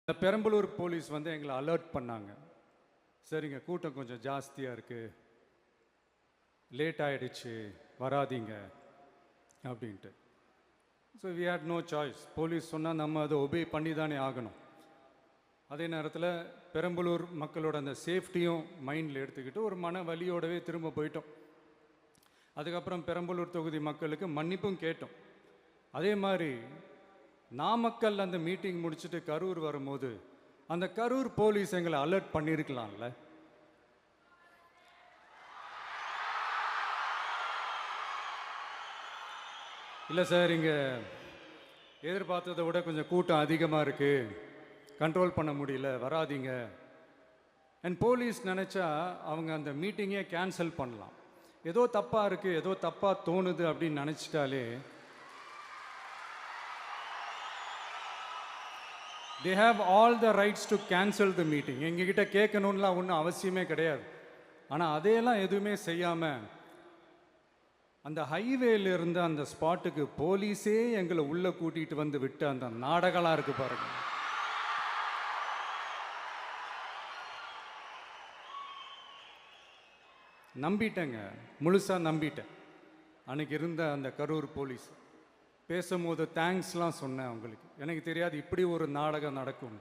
இந்த பெரம்பலூர் போலீஸ் வந்து எங்களை அலர்ட் பண்ணாங்க. சரிங்க, கூட்டம் கொஞ்சம் ஜாஸ்தியாக இருக்குது, லேட் ஆகிடுச்சு, வராதிங்க அப்படின்ட்டு. So we had no choice. Police சொன்னால் நம்ம அதை ஒபே பண்ணி தானே ஆகணும். அதே நேரத்தில் பெரம்பலூர் மக்களோட அந்த சேஃப்டியும் மைண்டில் எடுத்துக்கிட்டு ஒரு மன வலியோடவே திரும்ப போயிட்டோம். அதுக்கப்புறம் பெரம்பலூர் தொகுதி மக்களுக்கு மன்னிப்பும் கேட்டோம். அதே மாதிரி நாமக்கல் அந்த மீட்டிங் முடிச்சுட்டு கரூர் வரும்போது அந்த கரூர் போலீஸ் எங்களை அலர்ட் பண்ணியிருக்கலாம்ல. இல்லை சார், இங்கே எதிர்பார்த்ததை விட கொஞ்சம் கூட்டம் அதிகமாக இருக்குது, கண்ட்ரோல் பண்ண முடியல, வராதிங்க. அண்ட் போலீஸ் நினச்சா அவங்க அந்த மீட்டிங்கே கேன்சல் பண்ணலாம். ஏதோ தப்பாக இருக்குது, ஏதோ தப்பாக தோணுது அப்படின்னு நினச்சிட்டாலே they have all the rights to cancel the meeting. எங்ககிட்ட கேட்கணும்லாம் ஒன்றும் அவசியமே கிடையாது. ஆனால் அதையெல்லாம் எதுவுமே செய்யாமல் அந்த ஹைவேல இருந்த அந்த ஸ்பாட்டுக்கு போலீஸே எங்களை உள்ளே கூட்டிகிட்டு வந்து விட்டு அந்த நாடகம்லாம் இருக்குது பாருங்க. நம்பிட்டேங்க, முழுசாக நம்பிட்டேன். அன்னைக்கு இருந்த அந்த கரூர் போலீஸ் பேசும்போது தேங்க்ஸ்லாம் சொன்னேன் அவங்களுக்கு. எனக்கு தெரியாது இப்படி ஒரு நாடகம் நடக்கும்.